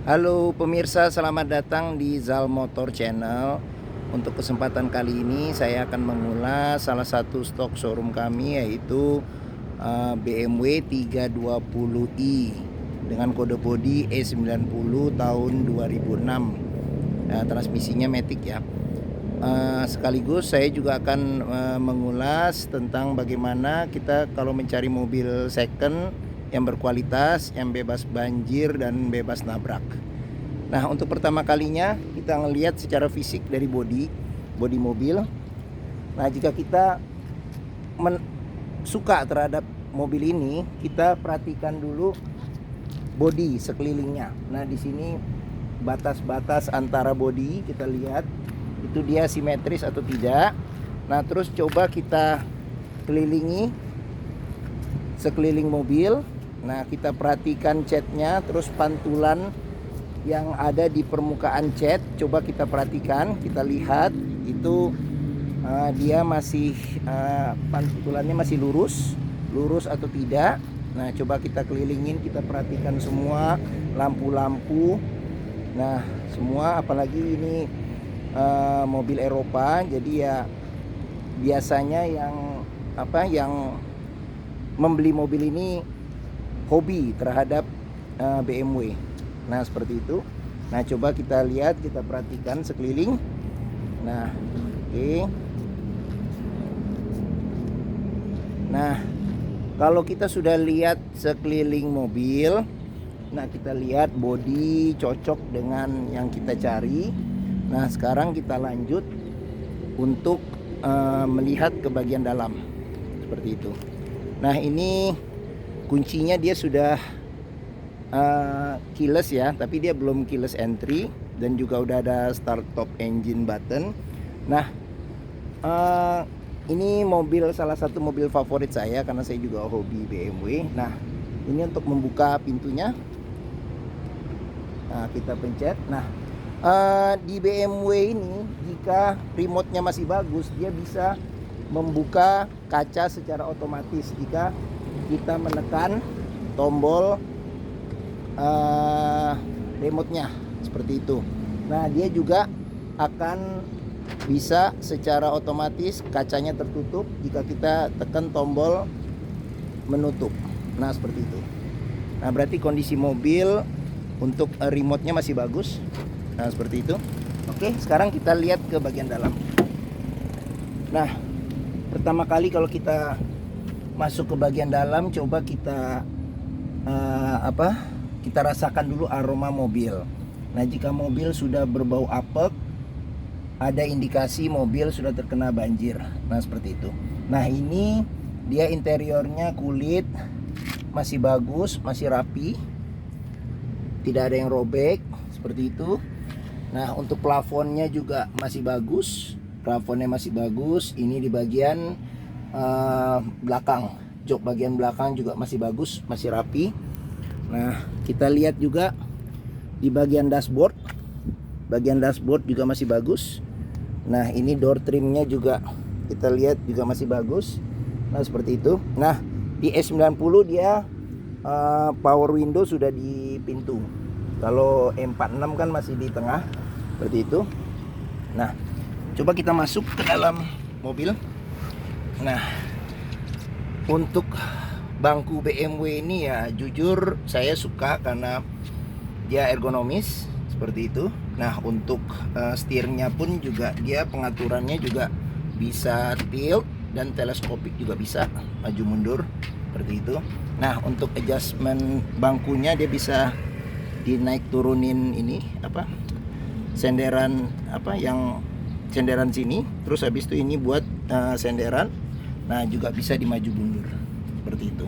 Halo pemirsa, selamat datang di Zal Motor Channel. Untuk kesempatan kali ini saya akan mengulas salah satu stok showroom kami, yaitu BMW 320i dengan kode bodi E90 tahun 2006. Transmisinya Matic ya. Sekaligus saya juga akan mengulas tentang bagaimana kita kalau mencari mobil second yang berkualitas, yang bebas banjir dan bebas nabrak. Nah, untuk pertama kalinya kita ngelihat secara fisik dari bodi mobil. Nah, jika kita suka terhadap mobil ini, kita perhatikan dulu bodi sekelilingnya. Nah, di sini batas-batas antara bodi kita lihat itu dia simetris atau tidak. Nah, terus coba kita kelilingi sekeliling mobil. Nah, kita perhatikan catnya, terus pantulan yang ada di permukaan cat. Coba kita perhatikan, kita lihat itu dia masih pantulannya masih lurus atau tidak. Nah, coba kita kelilingin, kita perhatikan semua lampu-lampu. Nah, semua, apalagi ini mobil Eropa, jadi ya biasanya yang membeli mobil ini hobi terhadap BMW. Nah, seperti itu. Nah, coba kita lihat, kita perhatikan sekeliling. Nah, oke. Nah, kalau kita sudah lihat sekeliling mobil, nah kita lihat bodi cocok dengan yang kita cari. Nah, sekarang kita lanjut untuk melihat ke bagian dalam seperti itu. Nah, ini kuncinya dia sudah keyless ya, tapi dia belum keyless entry, dan juga udah ada start top engine button. Nah, ini mobil salah satu mobil favorit saya karena saya juga hobi BMW. Nah, ini untuk membuka pintunya. Nah, kita pencet. Nah, di BMW ini jika remote-nya masih bagus, dia bisa membuka kaca secara otomatis jika kita menekan tombol remote-nya seperti itu. Nah, dia juga akan bisa secara otomatis kacanya tertutup jika kita tekan tombol menutup. Nah, seperti itu. Nah, berarti kondisi mobil untuk remote-nya masih bagus. Nah, seperti itu. Oke, sekarang kita lihat ke bagian dalam. Nah, pertama kali kalau kita masuk ke bagian dalam, coba kita kita rasakan dulu aroma mobil. Nah, jika mobil sudah berbau apek, ada indikasi mobil sudah terkena banjir. Nah, seperti itu. Nah, ini dia interiornya kulit masih bagus, masih rapi, tidak ada yang robek seperti itu. Nah, untuk plafonnya juga masih bagus. Plafonnya masih bagus. Ini di bagian belakang, jok bagian belakang juga masih bagus, masih rapi. Nah, kita lihat juga di bagian dashboard. Bagian dashboard juga masih bagus. Nah, ini door trimnya juga kita lihat juga masih bagus. Nah, seperti itu. Nah, di E90 dia power window sudah di pintu. Kalau E46 kan masih di tengah, seperti itu. Nah, coba kita masuk ke dalam mobil. Nah, untuk bangku BMW ini ya jujur saya suka karena dia ergonomis seperti itu. Nah, untuk setirnya pun juga dia pengaturannya juga bisa tilt dan teleskopik juga bisa maju mundur seperti itu. Nah, untuk adjustment bangkunya dia bisa dinaik turunin ini senderan yang senderan sini, terus habis itu ini buat senderan. Nah, juga bisa dimaju mundur seperti itu.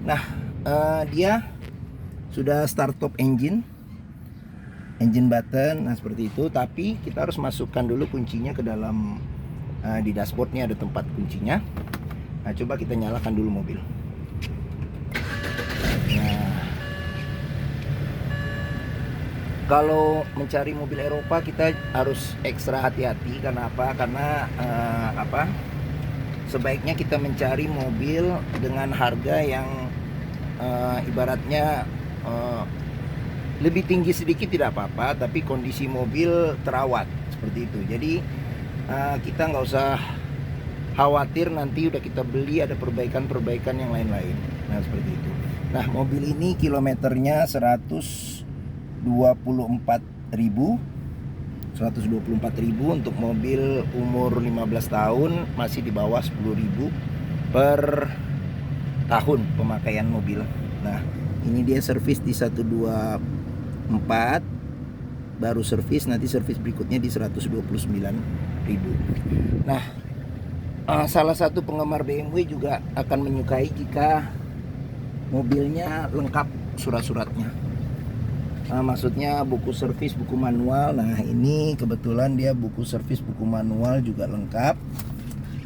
Nah, dia sudah start top engine button. Nah, seperti itu. Tapi kita harus masukkan dulu kuncinya ke dalam di dashboardnya ada tempat kuncinya. Nah, coba kita nyalakan dulu mobil. Nah, kalau mencari mobil Eropa kita harus ekstra hati-hati. Karena apa? Karena sebaiknya kita mencari mobil dengan harga yang ibaratnya lebih tinggi sedikit tidak apa-apa, tapi kondisi mobil terawat seperti itu. Jadi kita nggak usah khawatir nanti udah kita beli ada perbaikan yang lain-lain. Nah seperti itu. Nah mobil ini kilometernya 124.000 untuk mobil umur 15 tahun, masih di bawah 10.000 per tahun pemakaian mobil. Nah ini dia servis di 124, baru servis, nanti servis berikutnya di 129.000. Nah salah satu penggemar BMW juga akan menyukai jika mobilnya lengkap surat-suratnya. Maksudnya buku servis, buku manual. Nah ini kebetulan dia buku servis, buku manual juga lengkap.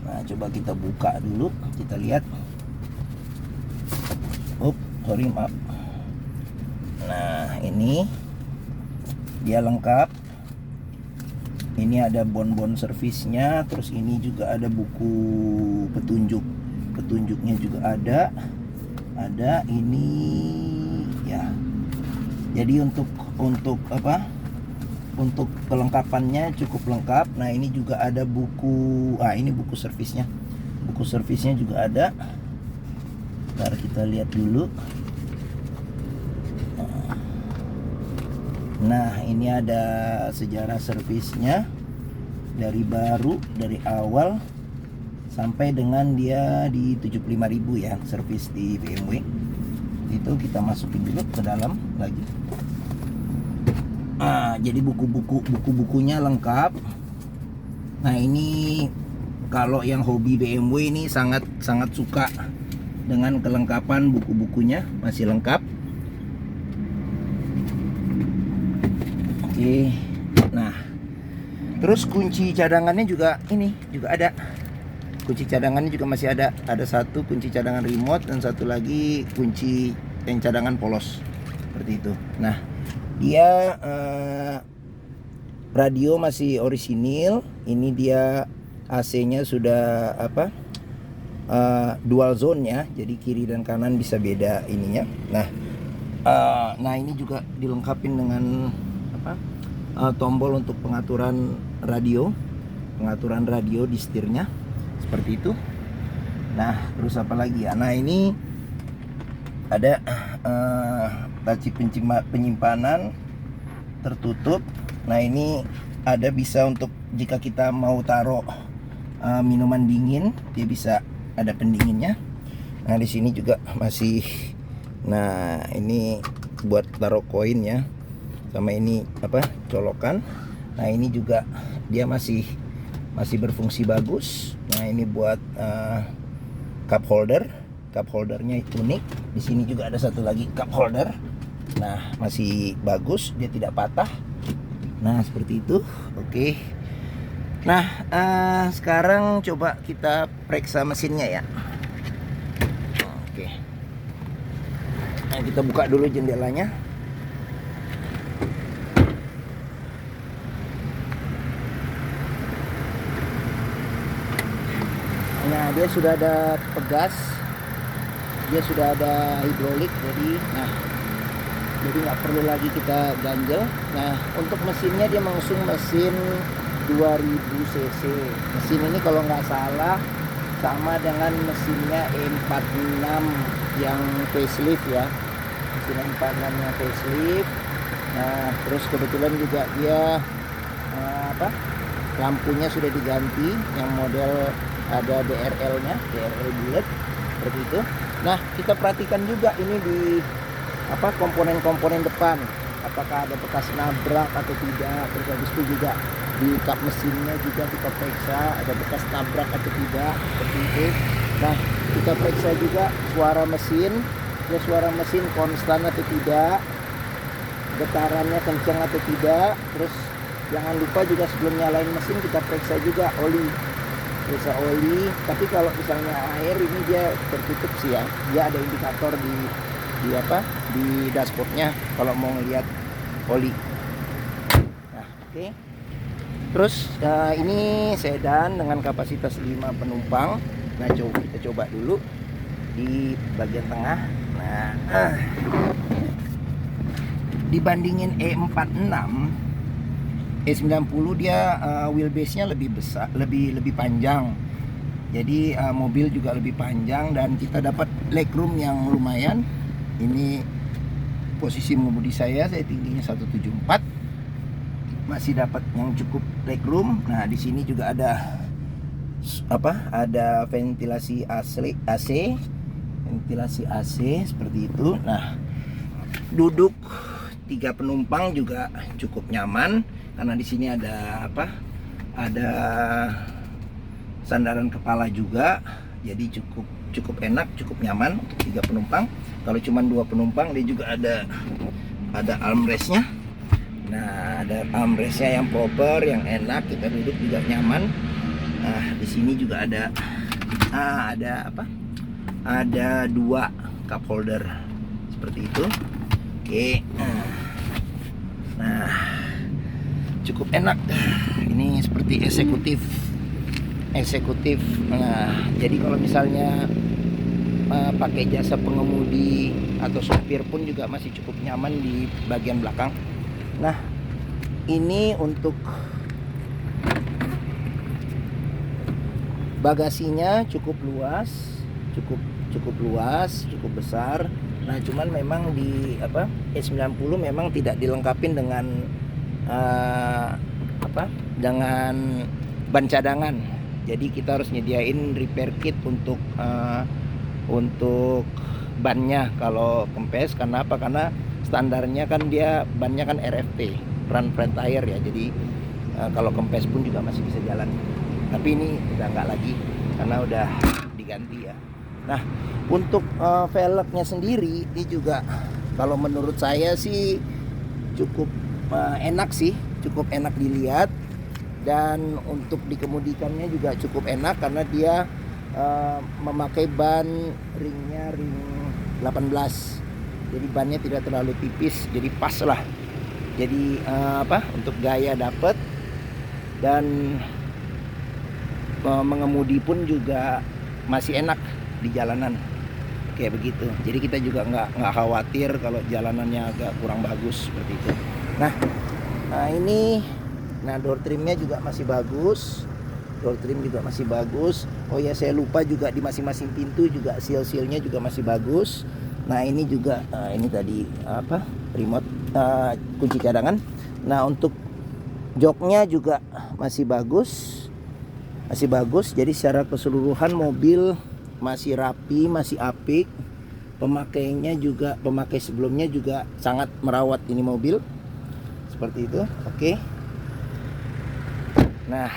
Nah coba kita buka dulu, kita lihat. Sorry maaf. Nah ini dia lengkap. Ini ada bon-bon servisnya, terus ini juga ada buku petunjuknya juga ada ini ya. Jadi untuk apa, untuk kelengkapannya cukup lengkap. Nah ini juga ada buku, ini buku servisnya juga ada. Ntar kita lihat dulu. Nah ini ada sejarah servisnya dari baru, dari awal sampai dengan dia di 75.000 ya servis di BMW. Itu kita masukin dulu ke dalam lagi. Jadi buku-bukunya lengkap. Nah ini kalau yang hobi BMW ini sangat suka dengan kelengkapan buku-bukunya, masih lengkap. Oke. Nah terus kunci cadangannya juga ini juga ada. Kunci cadangannya juga masih ada. Ada satu kunci cadangan remote dan satu lagi kunci yang cadangan polos seperti itu. Nah dia radio masih orisinil. Ini dia AC-nya sudah apa, dual zone ya, jadi kiri dan kanan bisa beda ininya. Nah ini juga dilengkapi dengan apa, tombol untuk pengaturan radio di setirnya seperti itu. Nah terus apa lagi ya, nah ini ada laci penyimpanan tertutup. Nah ini ada bisa untuk jika kita mau taruh minuman dingin, dia bisa ada pendinginnya. Nah di sini juga masih, nah ini buat taruh koin ya, sama ini apa, colokan. Nah ini juga dia masih berfungsi bagus. Nah ini buat cup holdernya unik. Di sini juga ada satu lagi cup holder. Nah masih bagus, dia tidak patah. Nah seperti itu. Oke. Nah sekarang coba kita periksa mesinnya ya. Oke. Nah kita buka dulu jendelanya. Nah dia sudah ada pegas, dia sudah ada hidrolik, jadi nggak perlu lagi kita ganjel. Nah untuk mesinnya dia mengusung mesin 2000 cc. Mesin ini kalau nggak salah sama dengan mesinnya E46 yang facelift ya, mesin E46 yang facelift. Nah terus kebetulan juga dia lampunya sudah diganti, yang model ada DRL-nya, DRL bullet seperti itu. Nah kita perhatikan juga ini di komponen-komponen depan, apakah ada bekas nabrak atau tidak. Terus habis itu juga di kap mesinnya juga kita periksa ada bekas nabrak atau tidak, seperti itu. Nah kita periksa juga suara mesin, ya suara mesin konstan atau tidak, getarannya kencang atau tidak. Terus jangan lupa juga sebelum nyalain mesin kita periksa juga oli. Tapi kalau misalnya air ini dia tertutup sih ya, dia ada indikator di dashboardnya kalau mau ngelihat oli. Nah oke. Terus ini sedan dengan kapasitas 5 penumpang. Nah kita coba dulu di bagian tengah. Nah dibandingin E46, E90 dia wheelbase-nya lebih besar, lebih panjang. Jadi mobil juga lebih panjang dan kita dapat legroom yang lumayan. Ini posisi mengemudi saya tingginya 174. Masih dapat yang cukup legroom. Nah, di sini juga ada ada ventilasi AC, ventilasi AC seperti itu. Nah, duduk 3 penumpang juga cukup nyaman karena di sini ada ada sandaran kepala juga, jadi cukup enak, cukup nyaman untuk 3 penumpang. Kalau cuma 2 penumpang dia juga ada armrestnya. Nah, ada armrestnya yang proper, yang enak, kita duduk juga nyaman. Nah, di sini juga ada ada 2 cup holder seperti itu. Oke. Nah, cukup enak. Ini seperti eksekutif. Nah, jadi kalau misalnya pakai jasa pengemudi atau sopir pun juga masih cukup nyaman di bagian belakang. Nah, ini untuk bagasinya cukup luas, cukup besar. Nah, cuman memang di E90 memang tidak dilengkapin dengan dengan ban cadangan. Jadi kita harus nyediain repair kit untuk bannya kalau kempes. Karena apa? Karena standarnya kan dia bannya kan RFT, run flat tire ya. Jadi kalau kempes pun juga masih bisa jalan. Tapi ini udah nggak lagi karena udah diganti ya. Nah, untuk velgnya sendiri ini juga kalau menurut saya sih cukup enak sih, cukup enak dilihat. Dan untuk dikemudikannya juga cukup enak karena dia memakai ban ringnya ring 18. Jadi bannya tidak terlalu tipis, jadi pas lah. Jadi untuk gaya dapet dan mengemudi pun juga masih enak di jalanan kayak begitu. Jadi kita juga nggak khawatir kalau jalanannya agak kurang bagus seperti itu. Nah ini, door trimnya juga masih bagus. Door trim juga masih bagus. Oh ya, saya lupa juga di masing-masing pintu juga seal-sealnya juga masih bagus. Nah, ini juga ini tadi remote kunci cadangan. Nah, untuk joknya juga masih bagus. Jadi secara keseluruhan mobil masih rapi, masih apik. Pemakai sebelumnya juga sangat merawat ini mobil. Seperti itu. Oke. Nah,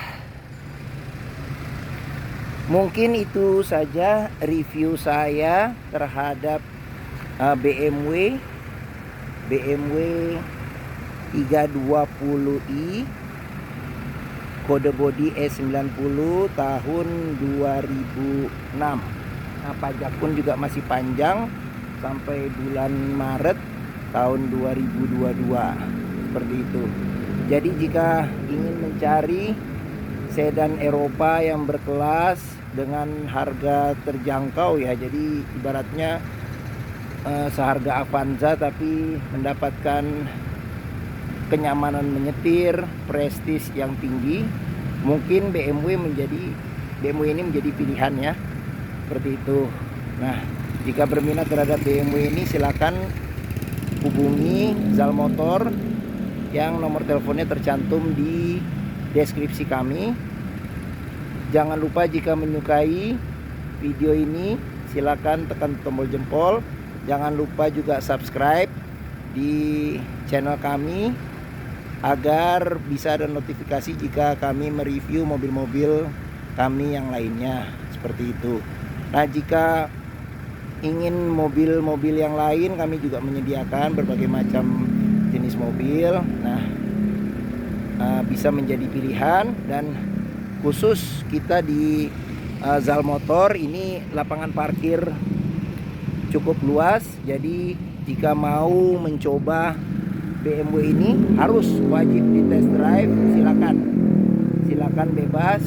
mungkin itu saja review saya terhadap BMW 320i kode bodi E90 tahun 2006. Nah, pajak pun juga masih panjang sampai bulan Maret tahun 2022 seperti itu. Jadi jika ingin mencari sedan Eropa yang berkelas dengan harga terjangkau ya, jadi ibaratnya seharga Avanza tapi mendapatkan kenyamanan menyetir, prestis yang tinggi, mungkin BMW ini menjadi pilihan ya, seperti itu. Nah, jika berminat terhadap BMW ini silakan hubungi Zal Motor yang nomor teleponnya tercantum di deskripsi kami. Jangan lupa jika menyukai video ini silakan tekan tombol jempol. Jangan lupa juga subscribe di channel kami agar bisa ada notifikasi jika kami mereview mobil-mobil kami yang lainnya, seperti itu. Nah, jika ingin mobil-mobil yang lain, kami juga menyediakan berbagai macam jenis mobil. Nah, bisa menjadi pilihan. Dan khusus kita di Zal Motor ini lapangan parkir cukup luas. Jadi jika mau mencoba BMW ini harus wajib di test drive. Silakan bebas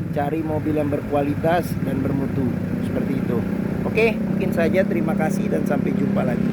cari mobil yang berkualitas dan bermutu, seperti itu. Oke, mungkin saja, terima kasih dan sampai jumpa lagi.